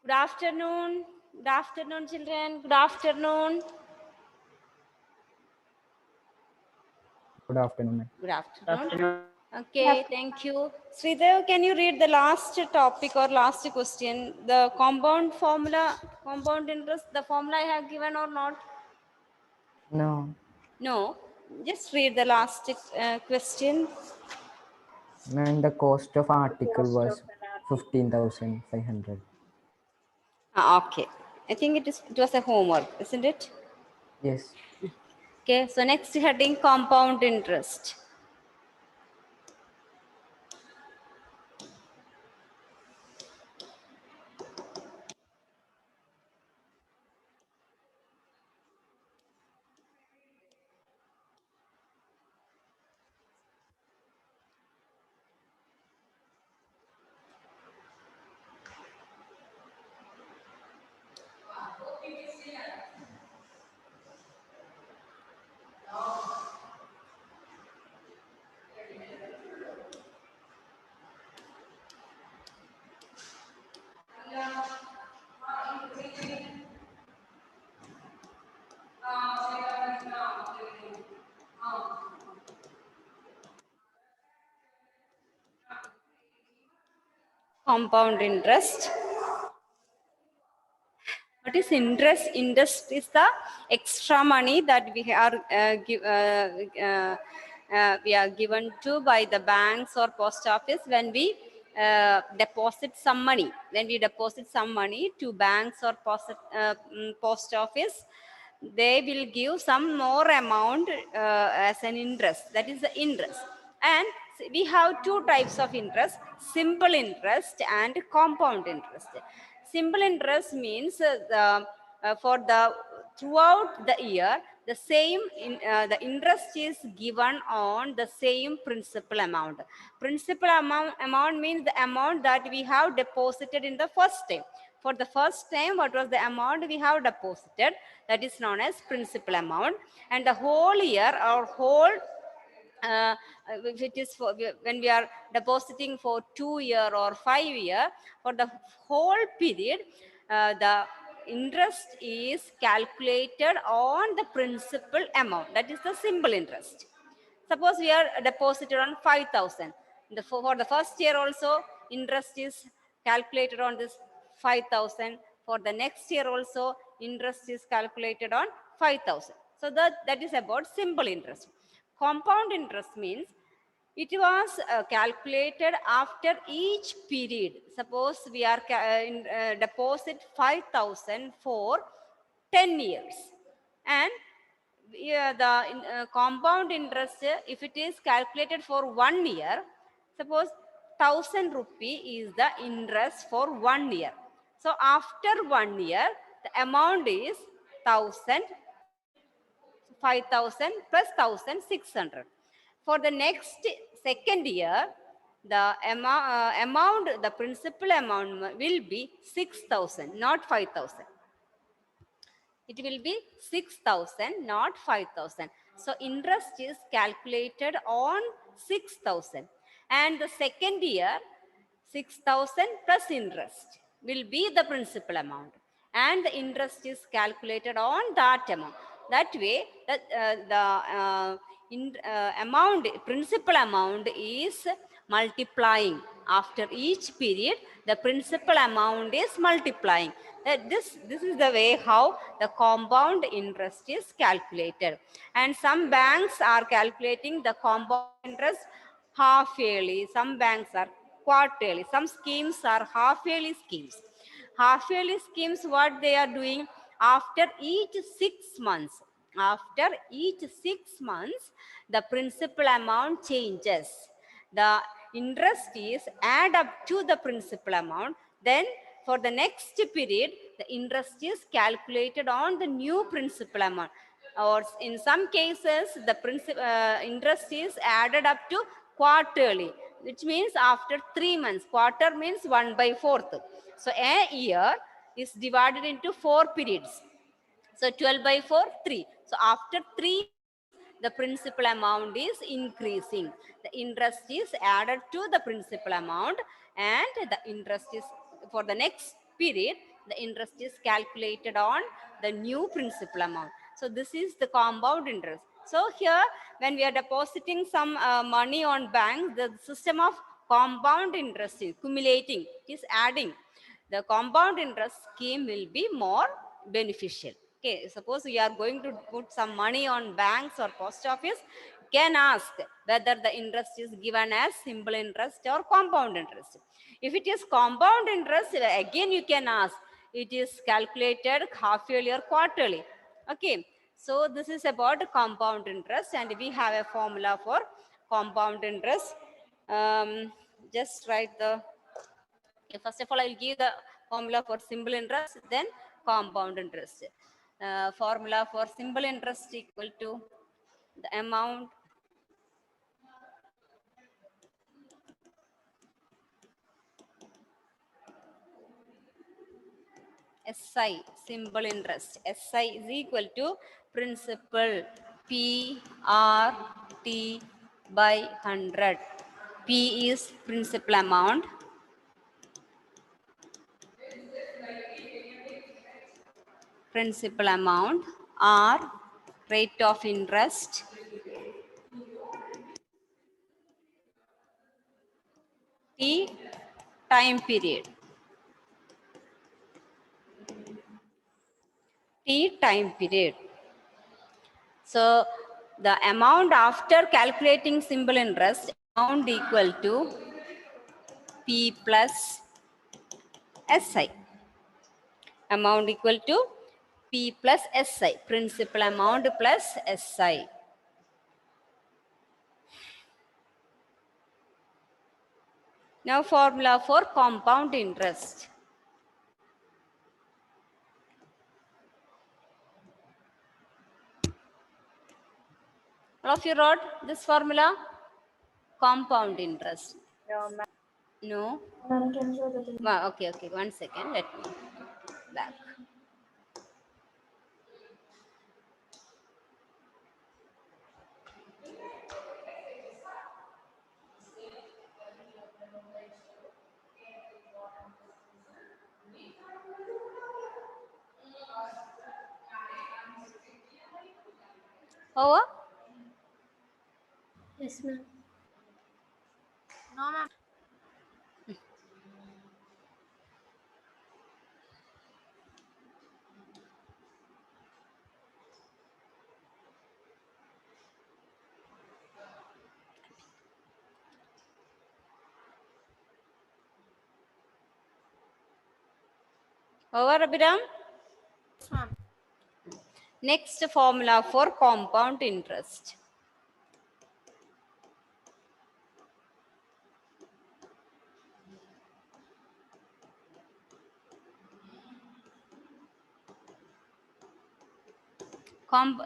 Good afternoon. Good afternoon, children. Good afternoon. Good afternoon. Good Good afternoon. afternoon. Okay, thank you. Sridev, can you read the last topic or last question? The compound formula, compound interest, the formula I have given or not? No, No. Just read the last question. and the cost of article Cost of was an article. 15,500. Okay. I think it was a homework, isn't it? Yes. Okay, so next heading compound interest. Compound interest. What is interest? Interest is the extra money that we are given to by the banks or post office when we deposit some money. When we deposit some money to banks or post office, they will give some more amount as an interest. That is the interest. And we have two types of interest: simple interest and compound interest. Simple interest means for the throughout the year the same the interest is given on the same principal amount. Principal amount means the amount that we have deposited in the first time. For the first time, what was the amount we have deposited? That is known as principal amount. And the whole year or whole if it is for when we are depositing for 2 year or 5 year, for the whole period, the interest is calculated on the principal amount. That is the simple interest. Suppose we are deposited on 5,000. For the first year also, interest is calculated on this 5,000. For the next year also, interest is calculated on 5,000. So that is about simple interest. Compound interest means it was calculated after each period. Suppose we are deposit 5,000 for 10 years, and the compound interest, if it is calculated for 1 year, suppose 1,000 rupee is the interest for 1 year. So after 1 year, the amount is 1,000, 5,000 plus 1,600. For the next second year, the amount, the principal amount will be 6,000, not 5,000. It will be 6,000, not 5,000. So interest is calculated on 6,000. And the second year, 6,000 plus interest will be the principal amount. And the interest is calculated on that amount. That way, the amount, principal amount is multiplying. After each period, the principal amount is multiplying. This is the way how the compound interest is calculated. And some banks are calculating the compound interest half yearly. Some banks are quarterly. Some schemes are half yearly schemes. Half yearly schemes, what they are doing, after each 6 months, after each 6 months, the principal amount changes. The interest is add up to the principal amount. Then for the next period, the interest is calculated on the new principal amount. Or in some cases, the interest is added up to quarterly, which means after 3 months. Quarter means 1/4. So a year is divided into 4 periods. So 12/4, 3. So after 3, the principal amount is increasing. The interest is added to the principal amount, and the interest is for the next period, The interest is calculated on the new principal amount. So this is the compound interest. So here, when we are depositing some money on bank, the system of compound interest is accumulating, it is adding. The compound interest scheme will be more beneficial. Okay, suppose we are going to put some money on banks or post office, can ask whether the interest is given as simple interest or compound interest. If it is compound interest, again you can ask, it is calculated half yearly or quarterly. Okay, so this is about compound interest, and we have a formula for compound interest. Just write the, first of all, I will give the formula for simple interest, then compound interest. Formula for simple interest equal to the amount SI, simple interest. SI is equal to principal PRT by 100. P is principal amount. Principal amount. R, rate of interest. T, time period. T, time period. So the amount after calculating simple interest, amount equal to P plus SI. Amount equal to P plus SI, principal amount plus SI. Now formula for compound interest. All of you wrote this formula? Compound interest. No, ma'am. No? Okay, okay, 1 second, let me back. Over? Yes, ma'am. No, ma'am. Over, Abhiram? Yes, ma'am. Next formula for compound interest.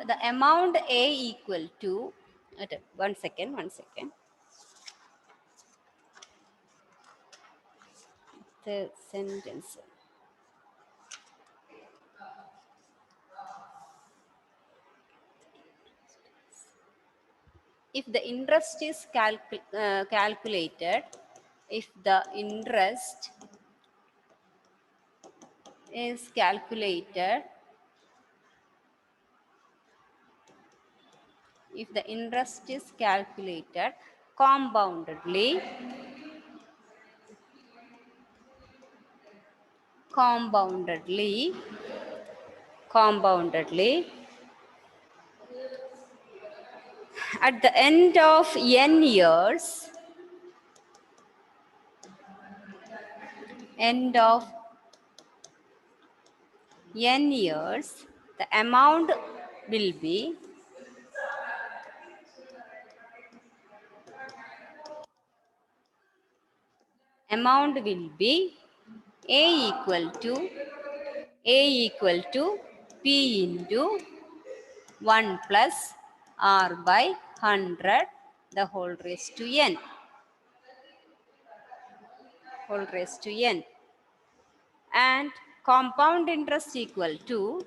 The amount A equal to, 1 second, 1 second. The sentence. If the interest is calculated, if the interest is calculated, if the interest is calculated compoundedly, at the end of n years, the amount will be A equal to P into 1 plus R by 100 the whole raised to n. And compound interest equal to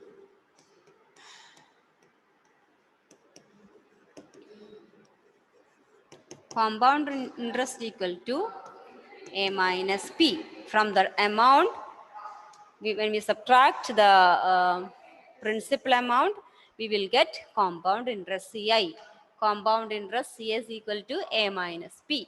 A minus P. From the amount When we subtract the principal amount, we will get compound interest CI. Compound interest CI is equal to A minus P.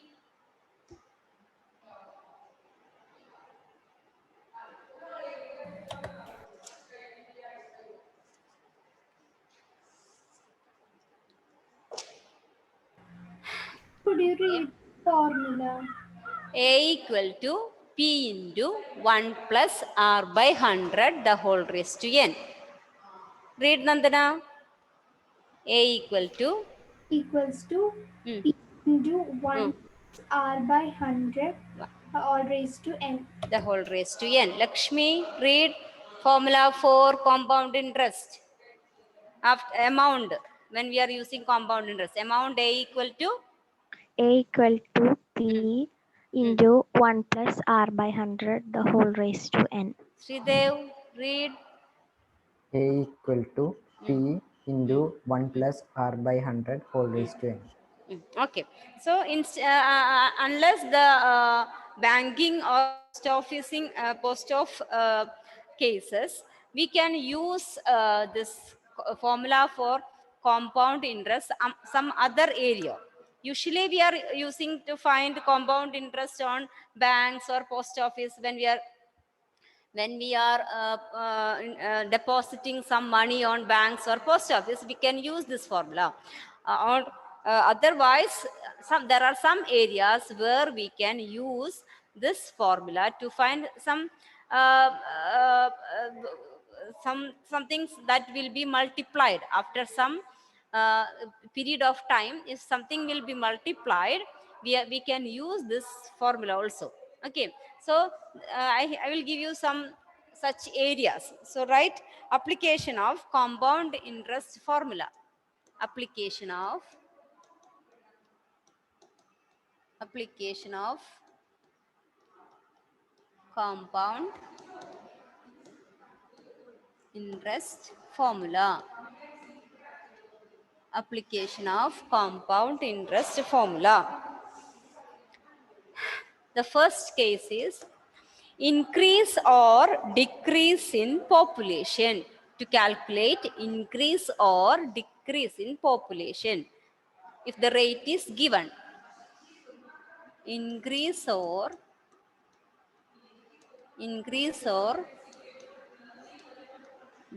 Could you read formula? A equal to P into 1 plus R by 100 the whole raised to N. Read Nandana. A equal to Equals to mm, P into 1 mm, R by 100 all raised to N. the whole raised to N. Lakshmi, read formula for compound interest. After amount, when we are using compound interest, amount A equal to A equal to P into 1 plus R by 100 the whole raised to N. Sridev, read. A equal to P into 1 plus R by 100 whole raised to N. Okay, so unless the banking or post of cases, we can use this formula for compound interest some other area. Usually we are using to find compound interest on banks or post office when we are depositing some money on banks or post office. We can use this formula. Otherwise, there are some areas where we can use this formula to find some some things that will be multiplied after some period of time. If something will be multiplied, we can use this formula also. Okay, so I will give you some such areas. So write application of compound interest formula. Application of compound interest formula. Application of compound interest formula. The first case is increase or decrease in population. To calculate increase or decrease in population, if the rate is given, increase or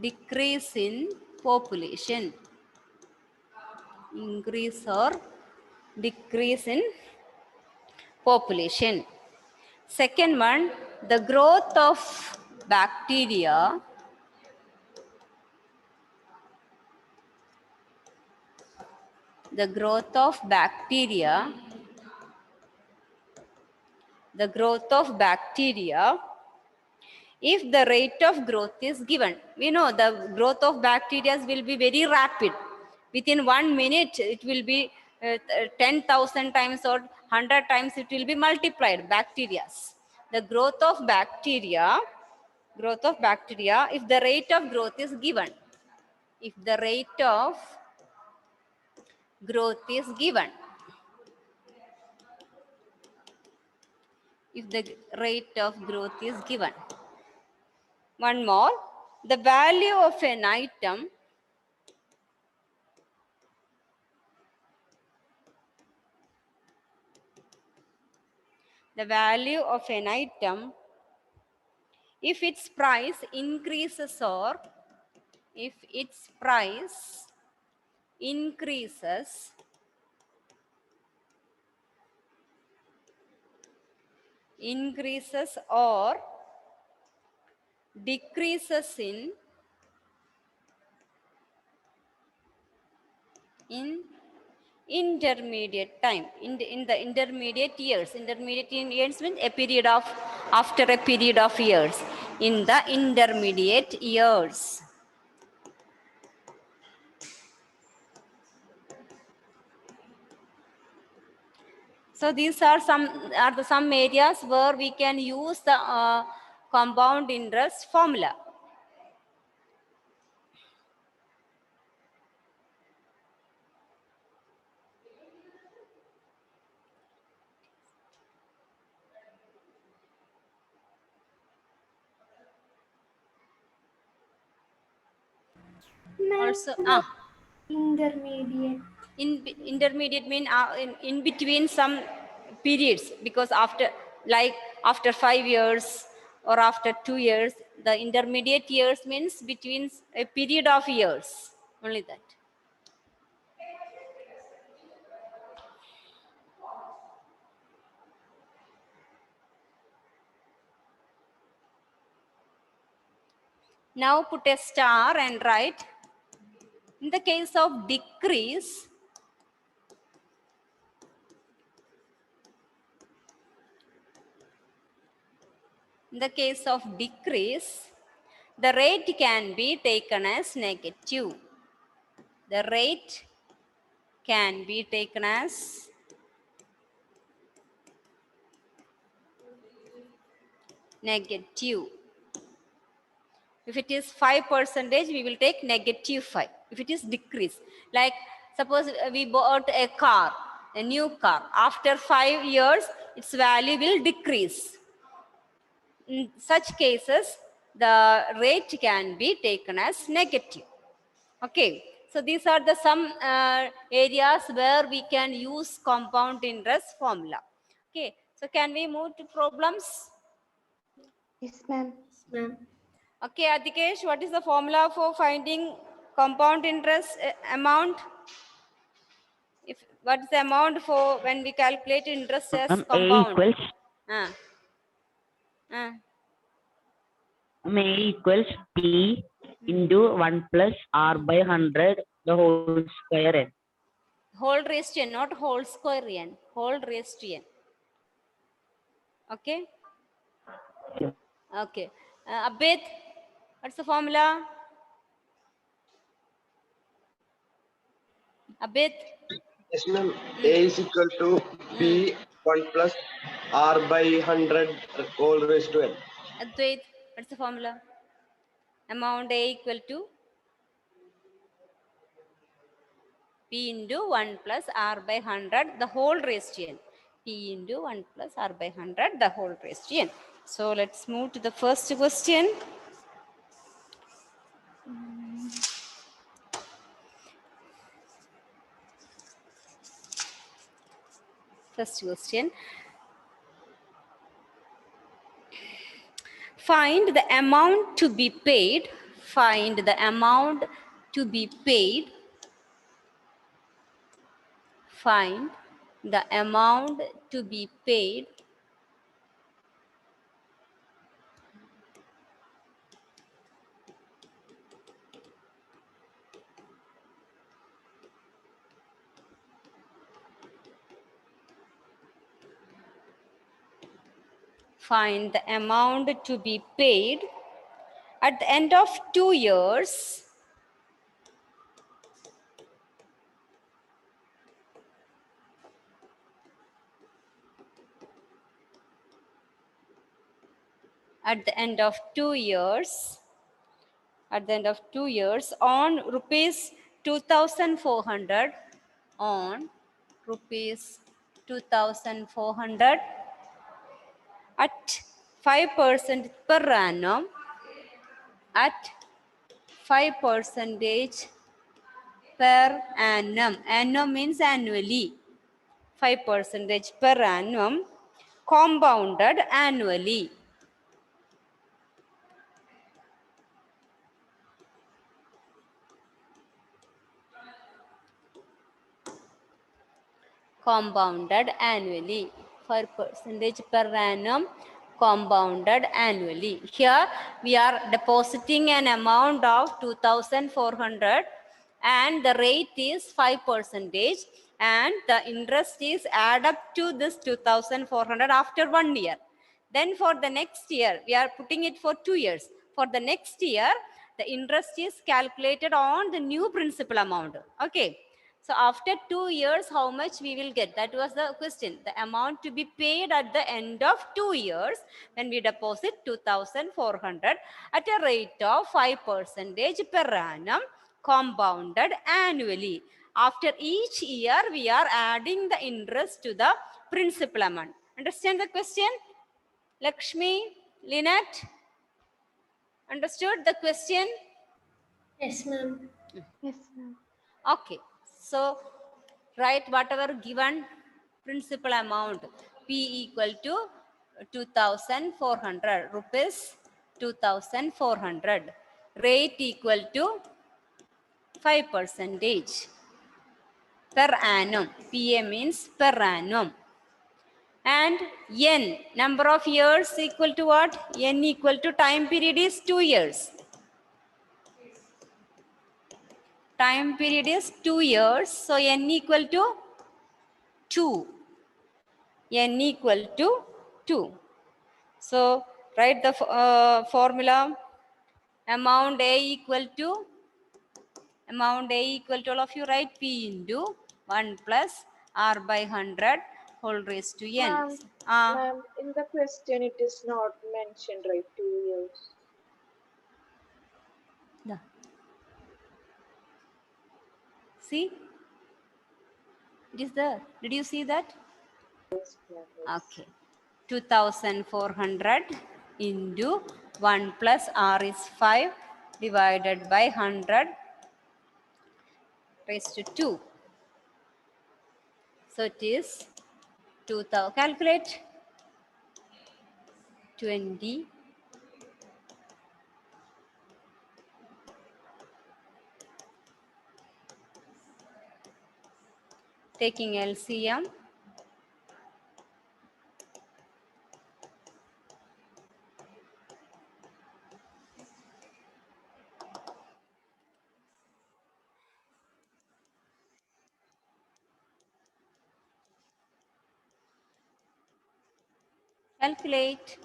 decrease in population, increase or decrease in population. Second one, the growth of bacteria the growth of bacteria if the rate of growth is given. We know the growth of bacteria will be very rapid. Within 1 minute, it will be 10,000 times or 100 times it will be multiplied, bacteria. The growth of bacteria, if the rate of growth is given, if the rate of growth is given, if the rate of growth is given. One more, the value of an item if its price increases or if its price increases or decreases in intermediate time, in the intermediate years. Intermediate years means a period of, after a period of years, in the intermediate years. So these are some areas where we can use the compound interest formula. Also, Intermediate. intermediate mean in between some periods, because after, like after 5 years or after 2 years, the intermediate years means between a period of years, only that. Now put a star and write, in the case of decrease, in the case of decrease, the rate can be taken as negative. The rate can be taken as negative. If it is 5%, we will take -5. If it is decrease, like suppose we bought a car, a new car. After 5 years, its value will decrease. In such cases, the rate can be taken as negative. Okay. So these are the some areas where we can use compound interest formula. Okay. So can we move to problems? Yes, ma'am. Okay, Adhikesh, what is the formula for finding compound interest amount? What is the amount for when we calculate interest as A compound? equals Uh, uh, A equals P into 1 plus R by 100 the whole square n. whole raised to n, not whole square n. Whole raised to n. Okay. Okay. Abid, what's the formula? Abid. Yes, ma'am. A is equal to P 1 plus R by 100 all raised to N. Advait, what's the formula? Amount A equal to P into 1 plus R by 100 the whole raised to n. P into 1 plus R by 100 the whole raised to n. So let's move to the first question. First question. Find the amount to be paid. Find the amount to be paid. Find the amount to be paid find the amount to be paid at the end of 2 years at the end of 2 years on rupees 2,400 on rupees 2,400 at 5% per annum at 5% per annum. Annum means annually. 5% per annum compounded annually. Compounded annually. 5% per annum compounded annually. Here we are depositing an amount of 2,400 and the rate is 5% and the interest is add up to this 2,400 after 1 year. Then for the next year, we are putting it for 2 years. For the next year, the interest is calculated on the new principal amount. Okay. So after 2 years, how much we will get? That was the question. The amount to be paid at the end of 2 years when we deposit 2,400 at a rate of 5% per annum compounded annually. After each year, we are adding the interest to the principal amount. Understand the question? Lakshmi, Lynette, understood the question? Yes, ma'am. Yes, ma'am. Okay, so write whatever given principal amount. P equal to 2,400 rupees, 2,400. Rate equal to 5% per annum. PA means per annum. And N, number of years equal to what? N equal to time period is 2 years. Time period is 2 years. So N equal to 2. N equal to 2. So write the formula. Amount A equal to, all of you write P into 1 plus R by 100 whole raised to N. Ma'am, ma'am, in the question it is not mentioned, right? 2 years. Yeah. See? It is there. Did you see that? Yes, ma'am. Yes. Okay. 2,400 into 1 plus R is 5 divided by 100 raised to 2. So it is 2,000. Calculate. 20. Taking LCM. Calculate.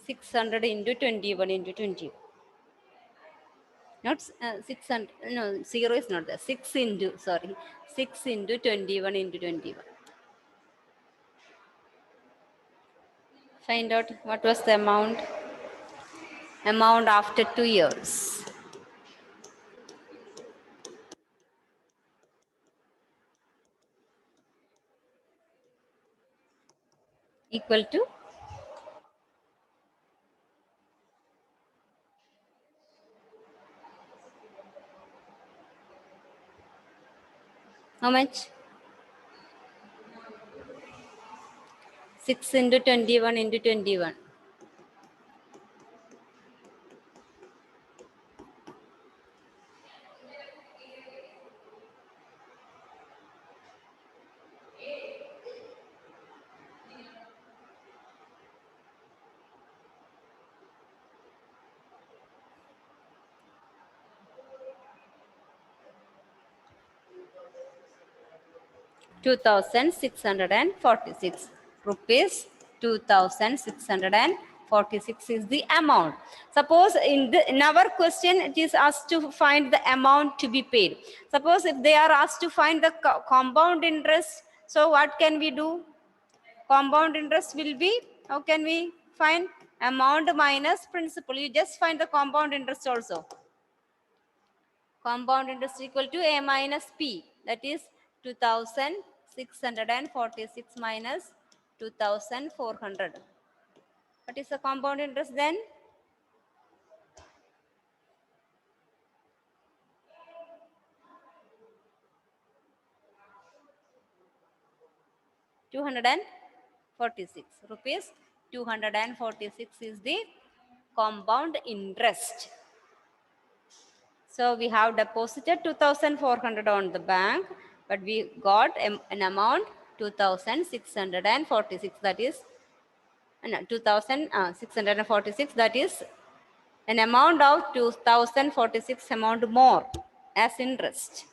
$600 into 21 into 20. Not 600. No, 0 is not there. 6 into, sorry. 6 into 21 into 21. Find out what was the amount. Amount after 2 years. Equal to how much? 6 into 21 into 21. ₹2,646 rupees. 2,646 is the amount. Suppose in our question it is asked to find the amount to be paid. Suppose if they are asked to find the compound interest, so what can we do? Compound interest will be, how can we find? Amount minus principal. You just find the compound interest also. Compound interest equal to A minus P. That is 2,646 minus 2,400. What is the compound interest then? ₹246. 246 is the compound interest. So we have deposited 2,400 on the bank, but we got an amount 2,646. That is 2,646. That is an amount of 2,046 amount more as interest.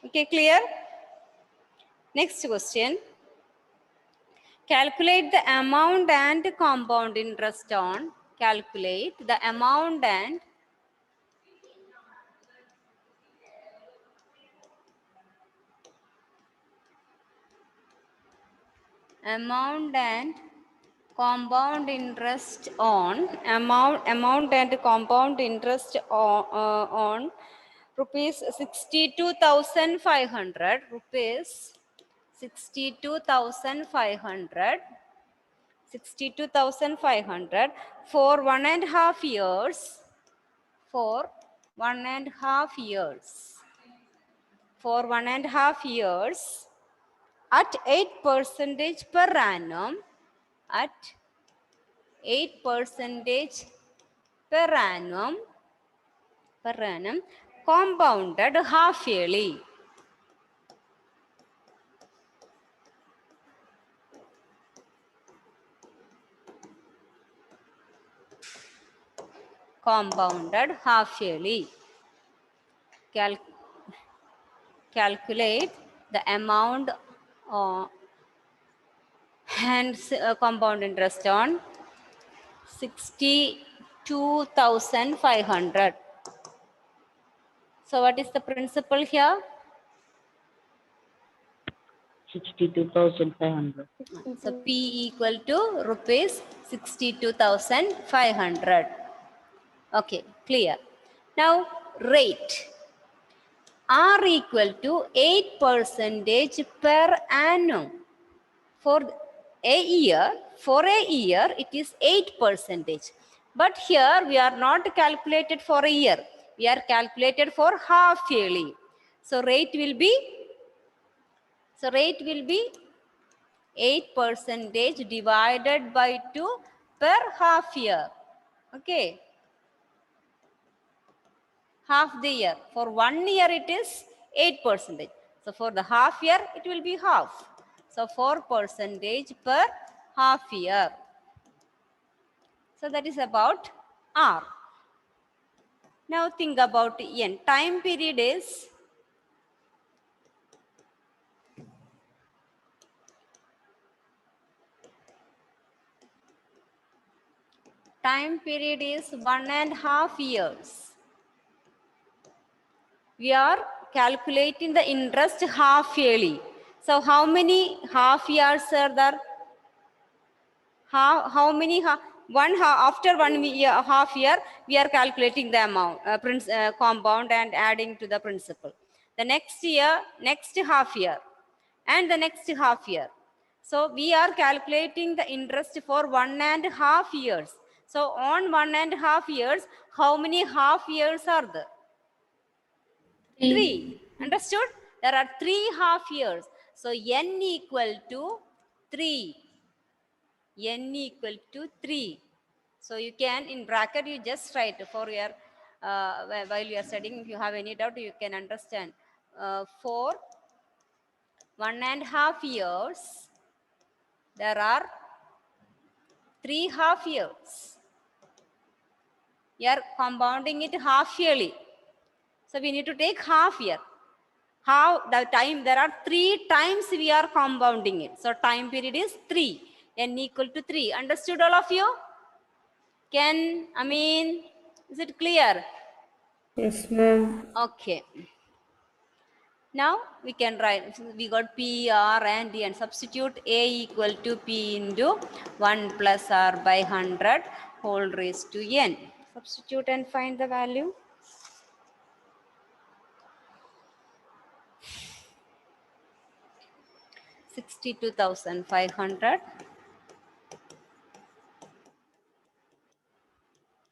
Okay, clear? Next question. calculate the amount and compound interest on. Calculate the amount and compound interest on amount and compound interest on rupees 62,500 rupees 62,500 62,500 for 1.5 years for 1.5 years for 1.5 years at 8% per annum at 8% per annum compounded half yearly. Compounded half yearly. Calculate the amount and compound interest on 62,500. So what is the principle here? 62,500. So P equal to rupees 62,500. Okay, clear. Now rate. R equal to 8% per annum. For a year, it is 8%. But here we are not calculated for a year. We are calculated for half yearly. So rate will be 8% divided by 2 per half year. Okay. Half the year. For 1 year it is 8%. So for the half year it will be half. So 4% per half year. So that is about R. Now think about N. Time period is time period is 1.5 years. We are calculating the interest half yearly. So how many half years are there? How many after 1 year, half year we are calculating the amount compound and adding to the principal. The next year, next half year, and the next half year. So we are calculating the interest for 1.5 years. So on 1.5 years, how many half years are there? 3. Understood? There are 3 half years. So N equal to 3. N equal to 3. So you can, in bracket, you just write for your, while you are studying, if you have any doubt, you can understand. For 1.5 years, there are 3 half years. You are compounding it half yearly. So we need to take half year. How the time, there are 3 times we are compounding it. So time period is 3. N equal to 3. Understood all of you? Is it clear? Yes, ma'am. Okay. Now we can write, we got P, R and D, and substitute A equal to P into 1 plus R by 100 whole raised to N. Substitute and find the value. $62,500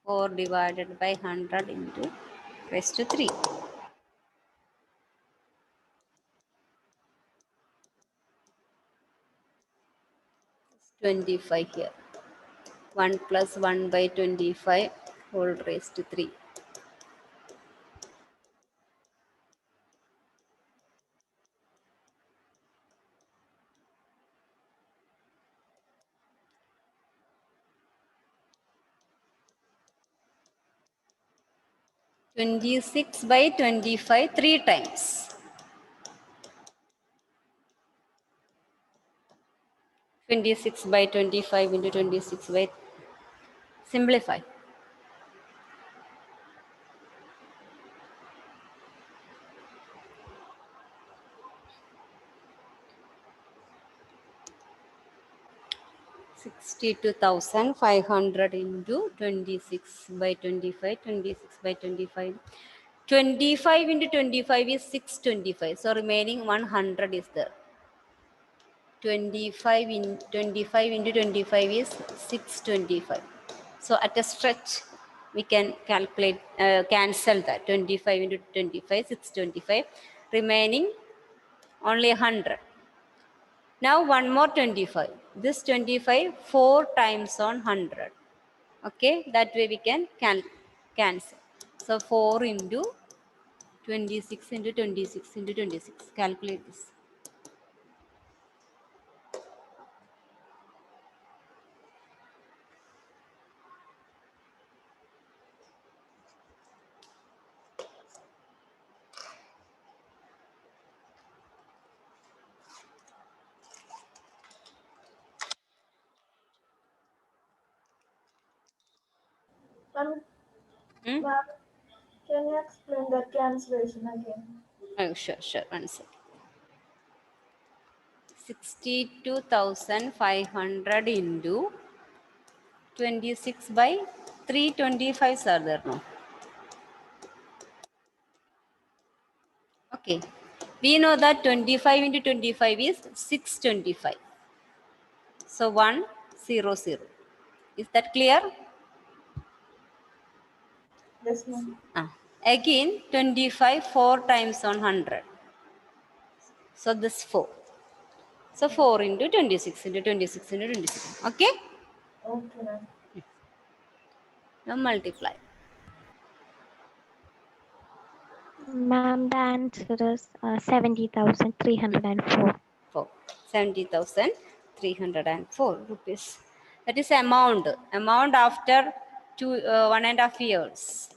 4 divided by 100 into raised to 3. It's 25 here. 1 plus 1 by 25 whole raised to 3. (26 by 25) 3 times. 26 by 25 into 26 by, simplify. $62,500 into 26 by 25, 26 by 25. 25 into 25 is 625. So remaining 100 is there. 25 into 25 is 625. So at a stretch, we can calculate, cancel that. 25 into 25, 625. Remaining only 100. Now one more 25. This 25, 4 times on 100. Okay, that way we can cancel. So 4 into 26 into 26 into 26. Calculate this. Ma'am, Hmm? ma'am, can you explain the cancellation again? Oh, sure. One second. 62,500 into 26 by 325 are there now. Okay. We know that 25 into 25 is 625. So 100. Is that clear? Yes, ma'am. Again 25 4 times on 100. So this 4. So 4 into 26 into 26 into 26. Okay? Okay, ma'am. Now multiply. Ma'am, the answer is 70,304. 70,304 rupees. That is amount. Amount after 1.5 years.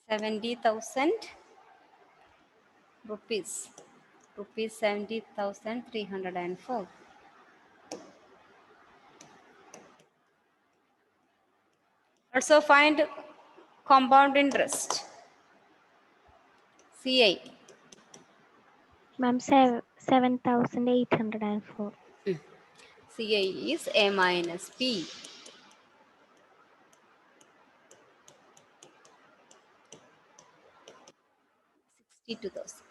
₹70,000. Rupees 70,304. Also find compound interest. CI. Ma'am, 7,804. CI is A minus P. 62,000.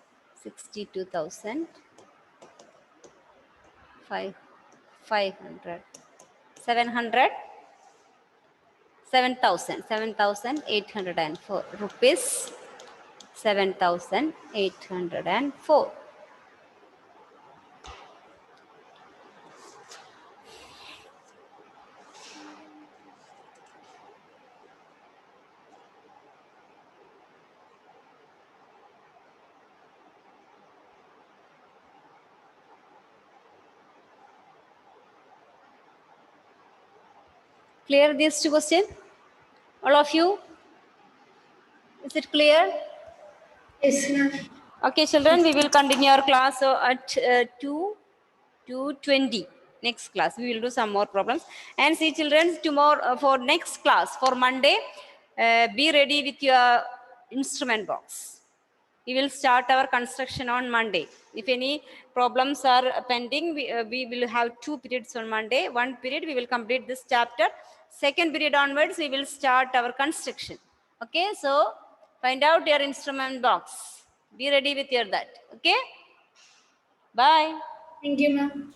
62,500. 700. 7,804 rupees. 7,804. Clear these two questions? All of you? Is it clear? Yes, ma'am. Okay, children, we will continue our class at 2:20. Next class, we will do some more problems. And see, children, tomorrow for next class, for Monday, be ready with your instrument box. We will start our construction on Monday. If any problems are pending, we will have 2 periods on Monday. 1 period, we will complete this chapter. 2nd period onwards, we will start our construction. Okay, so find out your instrument box. Be ready with your that. Okay? Bye. Thank you, ma'am.